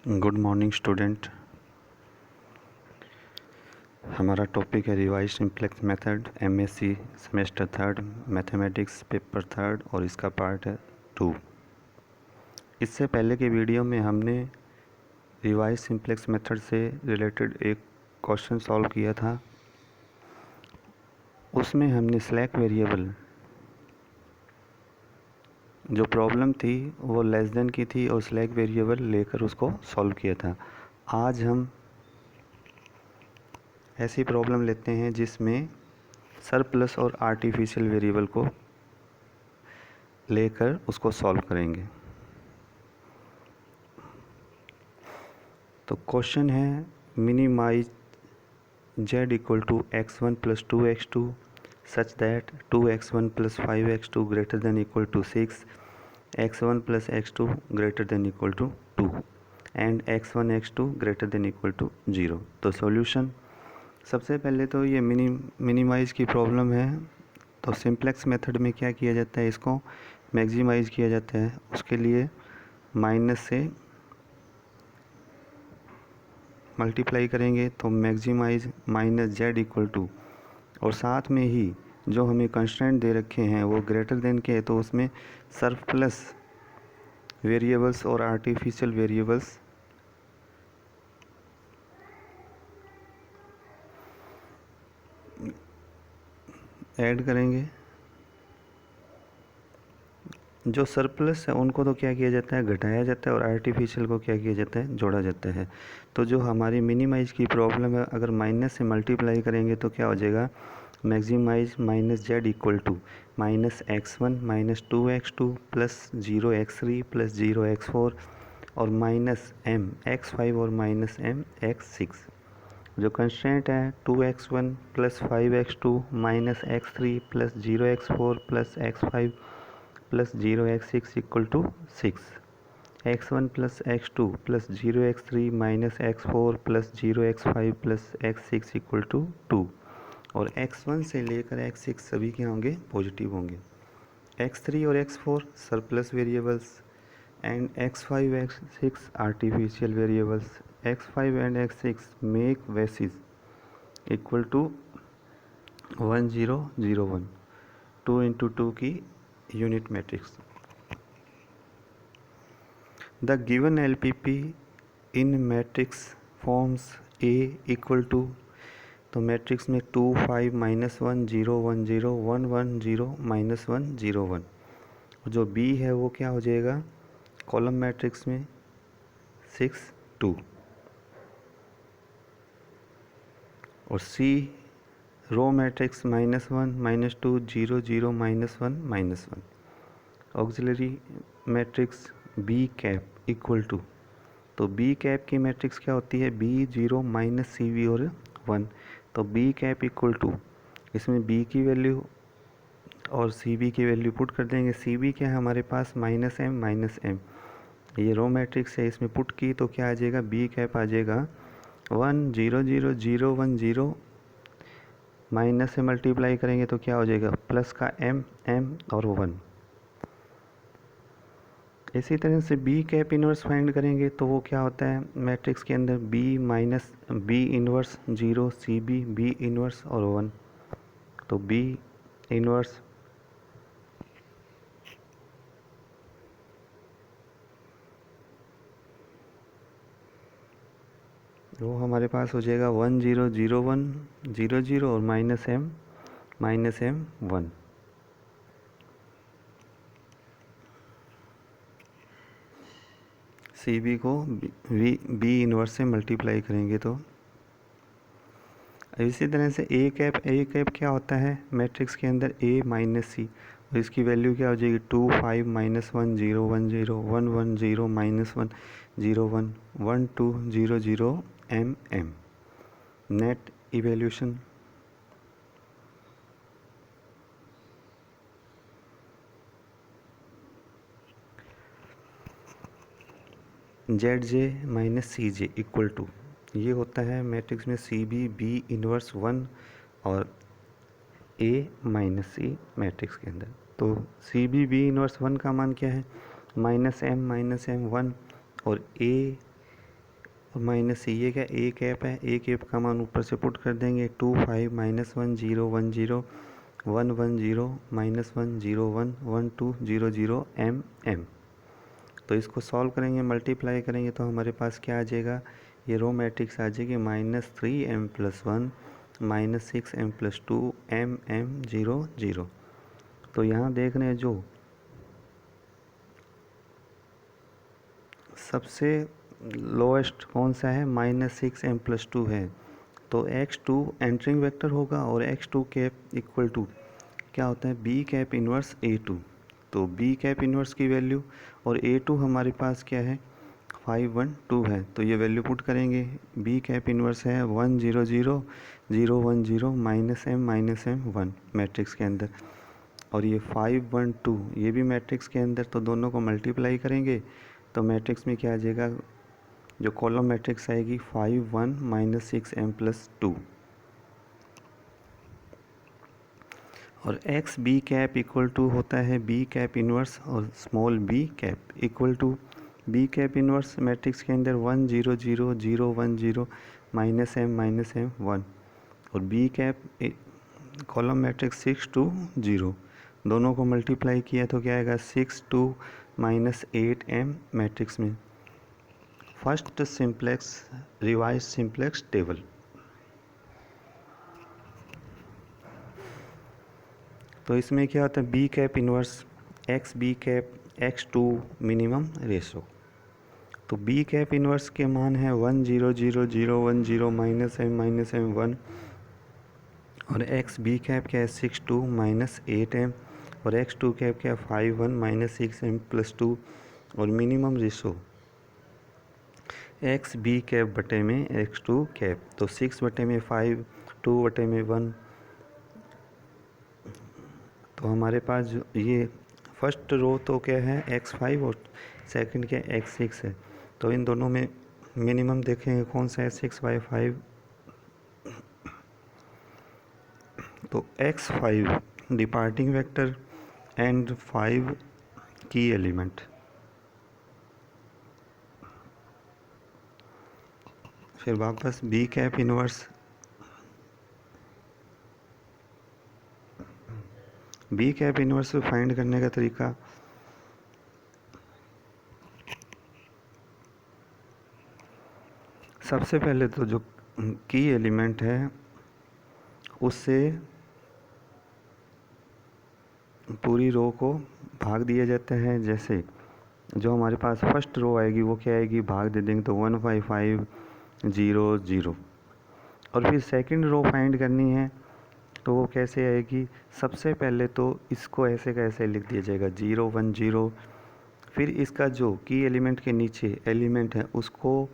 Good morning student. हमारा topic है revise simplex method MSc semester third mathematics paper third और इसका part है 2। इससे पहले के वीडियो में हमने रिवाइज सिंप्लेक्स मेथड से रिलेटेड एक क्वेश्चन सॉल्व किया था। उसमें हमने स्लैक वेरिएबल जो प्रॉब्लम थी वो लेस देन की थी और स्लैक वेरिएबल लेकर उसको सॉल्व किया था। आज हम ऐसी प्रॉब्लम लेते हैं जिसमें सरप्लस और आर्टिफिशियल वेरिएबल को लेकर उसको सॉल्व करेंगे। तो क्वेश्चन है minimise z equal to x1 plus 2x2 such that 2x1 plus 5x2 greater than equal to 6, x1 plus x2 greater than equal to 2 and x1 x2 greater than equal to 0। तो solution, सबसे पहले तो ये minimise की problem है। तो simplex method में क्या किया जाता है, इसको मैक्सिमाइज किया जाता है। उसके लिए माइनस से मल्टीप्लाई करेंगे तो maximise minus Z equal to, और साथ में ही जो हमें कंस्टेंट दे रखे हैं वो ग्रेटर देन के, तो उसमें सरप्लस वेरिएबल्स और आर्टिफिशियल वेरिएबल्स ऐड करेंगे। जो सरप्लस है उनको तो क्या किया जाता है, घटाया जाता है, और आर्टिफिशियल को क्या किया जाता है, जोड़ा जाता है। तो जो हमारी मिनिमाइज की प्रॉब्लम है, अगर माइनस से मल्टीप्लाई करेंगे तो क्या हो जाएगा, maximise minus Z equal to minus x1 minus 2x2 plus 0x3 plus 0x4 और माइनस m x5 और माइनस m x6। जो कंस्टेंट है 2x1 plus 5x2 minus x3 plus 0x4 plus x5 plus 0x6 equal to 6, x1 plus x2 plus 0x3 minus x4 plus 0x5 plus x6 equal to 2, और x1 से लेकर x6 सभी क्या होंगे, positive होंगे। x3 और x4 surplus variables and x5 x6 artificial variables. x5 and x6 make basis equal to 1 0 0 1, 2 into 2 की unit matrix. The given LPP in matrix forms A equal to, तो matrix में 2 5 minus 1 0 1 0 1 1 0 minus 1 0 1। जो B है वो क्या हो जाएगा, column matrix में 6 2, और C row matrix minus 1 minus 2 0 0 minus 1 minus 1। Auxiliary matrix B cap equal to, तो B कैप की मैट्रिक्स क्या होती है, B 0 माइनस CV और 1। तो B कैप इक्वल टू, इसमें B की वैल्यू और CV की वैल्यू पुट कर देंगे। CV क्या है हमारे पास, माइनस m, ये रो मैट्रिक्स है, इसमें पुट की तो क्या आ जाएगा, B कैप आ जाएगा 1 0 0 0 1 0, माइनस से मल्टीप्लाई करेंगे तो क्या हो जाएगा, प्लस का m और 1। इसी तरह से B कैप इन्वर्स फाइंड करेंगे तो वो क्या होता है, मैट्रिक्स के अंदर B minus B inverse 0 CB B inverse और 1, तो B इन्वर्स वो हमारे पास हो जाएगा 1 0 0 1 0 0 और माइनस m 1। CB को B इन्वर्स से मल्टीप्लाई करेंगे तो इसी तरह से A कैप क्या होता है, मैट्रिक्स के अंदर A माइनस C, और इसकी वैल्यू क्या हो जाएगी, 2 5 minus 1 0 1 0 1 1 0 minus 1 0 1 1 2 0 0 m। Net evaluation ZJ minus CJ equal to, ये होता है मैट्रिक्स में CB B इन्वर्स 1 और A माइनस C मैट्रिक्स के अंदर। तो CB B इन्वर्स 1 का मान क्या है, माइनस m 1, और A और माइनस सी, ये क्या ए कैप है, ए कैप का मान ऊपर से पुट कर देंगे 2 5 -1 0 1 0 1 1 0 -1 0 1 1 2 0 0 m m। तो इसको सॉल्व करेंगे, मल्टीप्लाई करेंगे तो हमारे पास क्या आ जाएगा, ये रो मैट्रिक्स आ जाएगी -3m+1 -6m+2 m m 0 0। तो यहाँ देख रहे हैं जो सबसे लोएस्ट कौन सा है, -6m+2 है। तो x2 एंटरिंग वेक्टर होगा और x2 कैप इक्वल टू क्या होता है, b कैप इन्वर्स a2। तो b कैप इन्वर्स की वैल्यू और a2 हमारे पास क्या है 5 1 2 है, तो ये वैल्यू पुट करेंगे। b कैप इन्वर्स है 1 0 0 0 1 0 -m 1 मैट्रिक्स के अंदर, और ये 5 1 2 ये भी मैट्रिक्स के अंदर। तो दोनों को मल्टीप्लाई करेंगे तो मैट्रिक्स में क्या आ जाएगा, जो कॉलम मैट्रिक्स आएगी 5 1 -6m+2। और X B cap equal to होता है बी कैप इन्वर्स और small B cap equal to B cap inverse matrix के अंदर 1 0 0 0 1 0 -m 1, और बी कैप कॉलम मैट्रिक्स 6 2 0। दोनों को मल्टीप्लाई किया तो क्या आएगा 6 2 -8m मैट्रिक्स में। First simplex revise simplex table. तो इसमें क्या होता है B cap inverse X B cap x2 minimum ratio. तो बी कैप इन्वर्स के मान है 1 0 0 0 1 0 -m 1, और एक्स बी कैप क्या है 6 2 -8m, और x2 कैप क्या है 5 1 -6m+2, और minimum ratio X B cap बटे में x2 कैप। तो 6 बटे में 5 2 बटे में 1। तो हमारे पास जो ये फर्स्ट रो तो क्या है x5 और सेकंड क्या x6 है। तो इन दोनों में मिनिमम देखेंगे कौन सा है 6/5। तो x5 डिपार्टिंग वेक्टर एंड 5 की एलिमेंट। फिर वापस B cap inverse B cap inverse find करने का तरीका, सबसे पहले तो जो की एलिमेंट है उससे पूरी रो को भाग दिया जाता है। जैसे जो हमारे पास फर्स्ट रो आएगी वो क्या आएगी, भाग दे देंगे तो 1 5 5 0 0। और फिर सेकंड रो फाइंड करनी है तो वो कैसे आएगी, सबसे पहले तो इसको ऐसे का ऐसे लिख दिया जाएगा 0 1 0। फिर इसका जो की एलिमेंट के नीचे एलिमेंट है उसको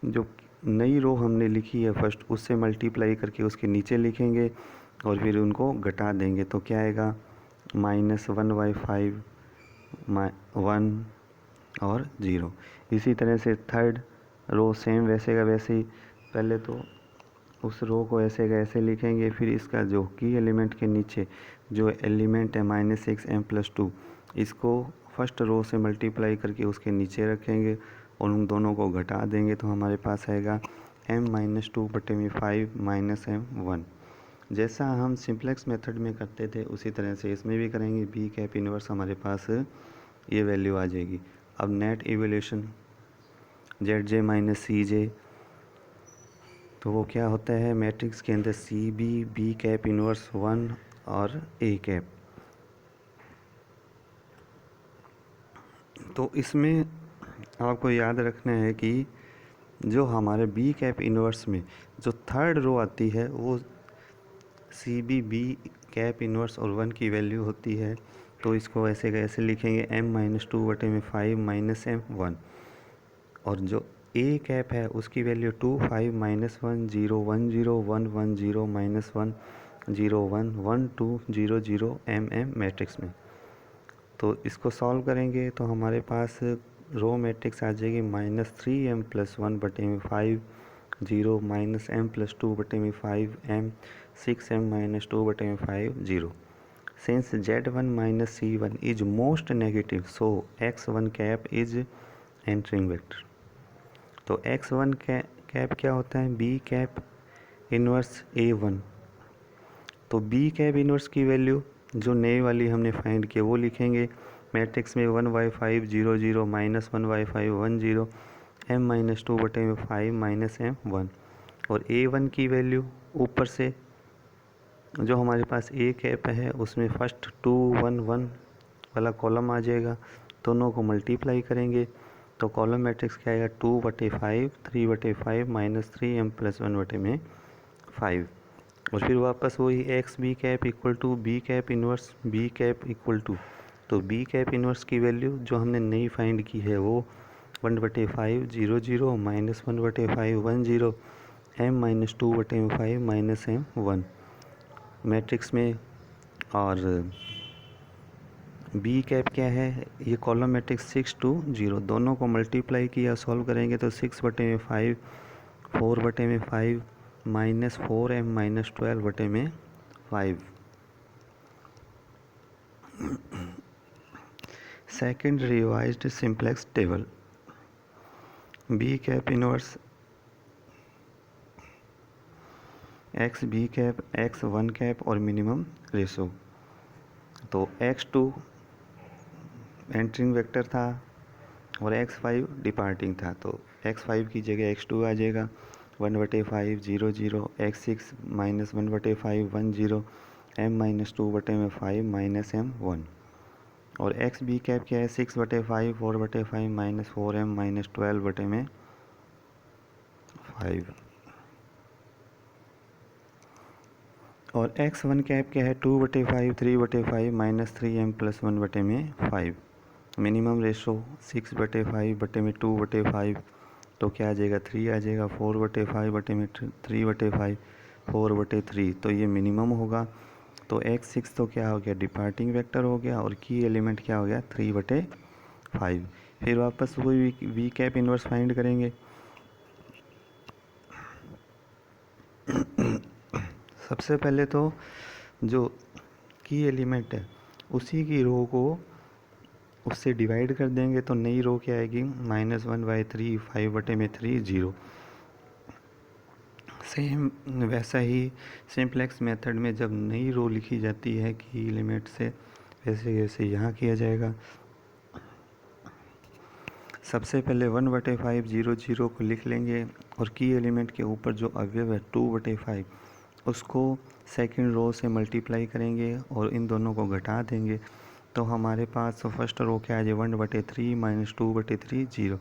जो नई रो हमने लिखी है फर्स्ट उससे मल्टीप्लाई करके उसके नीचे लिखेंगे और फिर उनको घटा देंगे तो क्या आएगा -1/5 1 और 0। इसी तरह से थर्ड रो सेम वैसे का वैसे ही, पहले तो उस रो को ऐसे का ऐसे लिखेंगे, फिर इसका जो की एलिमेंट के नीचे जो एलिमेंट है -6m+2 इसको फर्स्ट रो से मल्टीप्लाई करके उसके नीचे रखेंगे और उन दोनों को घटा देंगे तो हमारे पास आएगा m-2 बटे में 5 -m 1। जैसा हम सिंप्लेक्स मेथड में करते थे उसी तरह से इसमें भी करेंगे। बी कैप इन्वर्स हमारे पास ये वैल्यू आ जाएगी। अब नेट इवोल्यूशन ZJ - CJ, तो वो क्या होता है मैट्रिक्स के अंदर CB बी कैप इन्वर्स 1 और A कैप। तो इसमें आपको याद रखना है कि जो हमारे बी कैप इन्वर्स में जो थर्ड रो आती है वो CB बी कैप इन्वर्स और 1 की वैल्यू होती है। तो इसको ऐसे कैसे लिखेंगे m-2 बटे में 5 -m 1, और जो A कैप है उसकी वैल्यू 2 5 -1 0 1 0 1 1 0 -1 0 1 1 2 0 0 m मैट्रिक्स में। तो इसको सॉल्व करेंगे तो हमारे पास रो मैट्रिक्स आ जाएगी -3m+1 बटे में 5 0 -m+2 बटे में 5 m 6m-2 बटे में 5 0। Since Z1 - C1 is most negative, so X1 cap is entering vector। तो x1 कैप क्या होता है, बी कैप इन्वर्स a1। तो बी कैप इन्वर्स की वैल्यू जो नई वाली हमने फाइंड की वो लिखेंगे मैट्रिक्स में 1/5 0 0 -1/5 1 0 m-2/5 -m1। और a1 की वैल्यू ऊपर से जो हमारे पास ए कैप है उसमें फर्स्ट 2 1 1 वाला कॉलम आ जाएगा, दोनों को मल्टीप्लाई करेंगे तो कॉलम मैट्रिक्स क्या आएगा 2/5 3/5 -3m + 1/5। और फिर वापस वही X B cap equal to B cap inverse B cap equal to, तो बी कैप इन्वर्स की वैल्यू जो हमने नई फाइंड की है वो 1/5 0 0 -1/5 1 0 m-2/5 -m1 मैट्रिक्स में। और बी कैप क्या है, ये कॉलम मैट्रिक्स 6 2 0, दोनों को मल्टीप्लाई किया सॉल्व करेंगे तो 6/5 4/5 -4m -12/5। Second revised simplex table, B cap inverse X B cap X 1 cap और मिनिमम रेशो। तो x2 एंटरिंग वेक्टर था और x5 डिपार्टिंग था, तो x5 की जगह x2 आ जाएगा 1/5 0 0 x6 -1/5 1 0 m-2/5 -m1। और एक्स बी कैप क्या है 6/5 4/5 -4m -12/5। और x1 कैप क्या है 2/5 3/5 -3m + 1/5। मिनिमम रेशो 6/5/2/5, तो क्या आ जाएगा 3 आ जाएगा 4/5/3/5 4/3, तो ये मिनिमम होगा। तो x6 तो क्या हो गया डिपार्टिंग वेक्टर हो गया और की एलिमेंट क्या हो गया 3/5। फिर वापस वही वी कैप इन्वर्स फाइंड करेंगे। सबसे पहले तो जो की एलिमेंट है उसी की रो को उससे डिवाइड कर देंगे, तो नई रो क्या आएगी -1/3 5/3 0। सेम वैसा ही सिंप्लेक्स मेथड में जब नई रो लिखी जाती है की एलिमेंट से, वैसे वैसे यहाँ किया जाएगा। सबसे पहले 1/5 0 0 को लिख लेंगे और की एलिमेंट के ऊपर जो अवयव है 2/5 उसको सेकंड रो से मल्टीप्लाई करेंगे और इन दोनों को घटा देंगे, तो हमारे पास फर्स्ट रो क्या आ जाए 1/3 -2/3 0।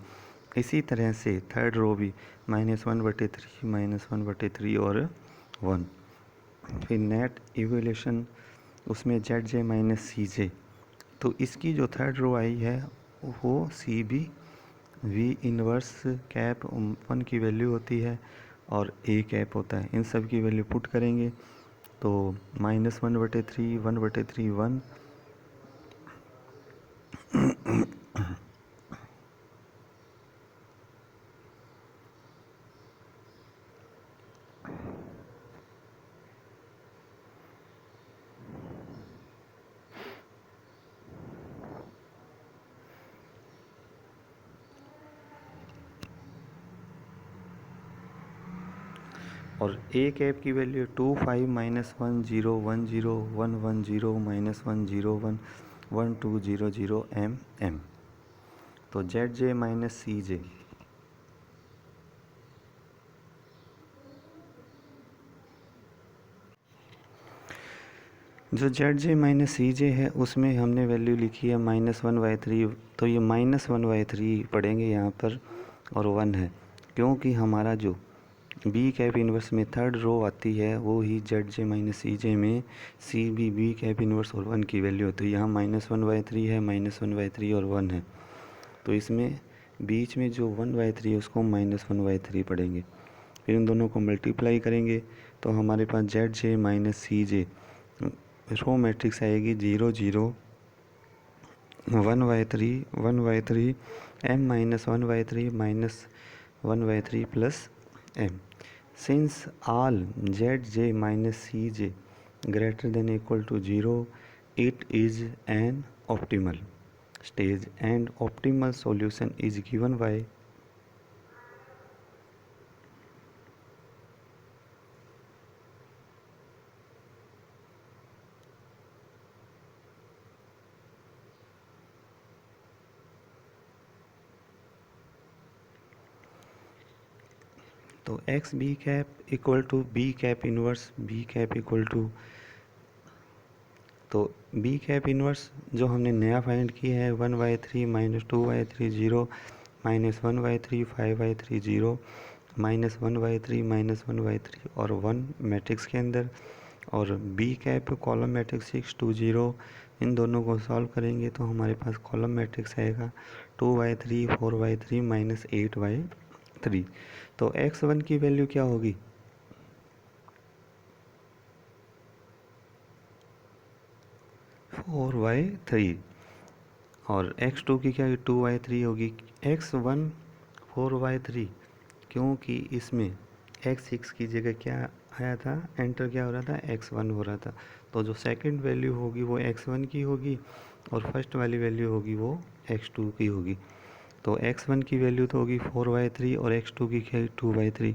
इसी तरह से थर्ड रो भी -1/3 -1/3 और 1। फिर नेट इवोल्यूशन उसमें ZJ -CJ, तो इसकी जो थर्ड रो आई है वो CB V इन्वर्स कैप 1 की वैल्यू होती है और A कैप होता है। इन सब की वैल्यू पुट करेंगे तो -1/3 1/3 1 और A कैप की वैल्यू 2 5 -1 0 1 0 1 1 0 -1 0 1 1 2 0 0 m। तो ZJ -CJ, जो ZJ -CJ है उसमें हमने वैल्यू लिखी है -1/3, तो ये -1/3 पढ़ेंगे यहाँ पर और 1 है, क्योंकि हमारा जो बी कैप इन्वर्स में थर्ड रो आती है वो ही ZJ -CJ में CB बी कैप इन्वर्स और 1 की वैल्यू होती है। यहाँ -1/3 है -1/3 और 1 है, तो इसमें बीच में जो 1/3 है उसको -1/3 पढ़ेंगे। फिर इन दोनों को मल्टीप्लाई करेंगे तो हमारे पास ZJ -CJ रो मैट्रिक्स आएगी 0 0 1/3 1/3 m-1/3 -1/3 plus m। Since all ZJ -CJ greater than equal to 0, it is an optimal stage and optimal solution is given by तो X B cap equal to B cap inverse, B cap equal to, तो B cap inverse जो हमने नया find किया है 1/3 -2/3 0 -1/3 5/3 0 -1/3 -1/3 और 1 matrix के अंदर, और बी कैप कॉलम मैट्रिक्स 6 2 0, इन दोनों को सॉल्व करेंगे तो हमारे पास कॉलम मैट्रिक्स आएगा 2/3 4/3 -8/3। तो x1 की वैल्यू क्या होगी, 4/3, और x2 की क्या 2/3 होगी। x1 4/3 क्योंकि इसमें x6 की जगह क्या आया था, एंटर क्या हो रहा था, x1 हो रहा था। तो जो सेकंड वैल्यू होगी वो x1 की होगी और फर्स्ट वाली वैल्यू होगी वो x2 की होगी। तो x1 की वैल्यू तो होगी 4/3 और x2 की क्या 2/3।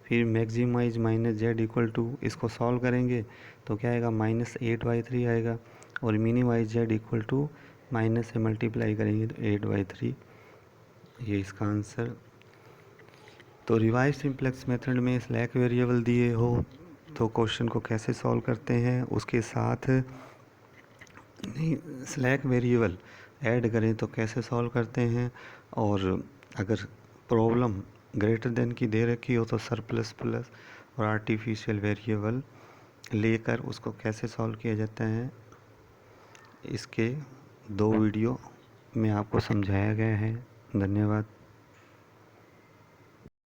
फिर maximise minus Z equal to, इसको सॉल्व करेंगे तो क्या आएगा -8/3 आएगा, और minimise Z equal to minus से मल्टीप्लाई करेंगे तो 8/3, ये इसका आंसर। तो रिवाइज सिंप्लेक्स मेथड में स्लैक वेरिएबल दिए हो तो क्वेश्चन को कैसे सॉल्व करते हैं, उसके साथ नहीं स्लैक वेरिएबल ऐड करें तो कैसे सॉल्व करते हैं, और अगर प्रॉब्लम ग्रेटर देन की दे रखी हो तो सरप्लस प्लस और आर्टिफिशियल वेरिएबल लेकर उसको कैसे सॉल्व किया जाता है, इसके 2 वीडियो में आपको समझाया गया है। धन्यवाद।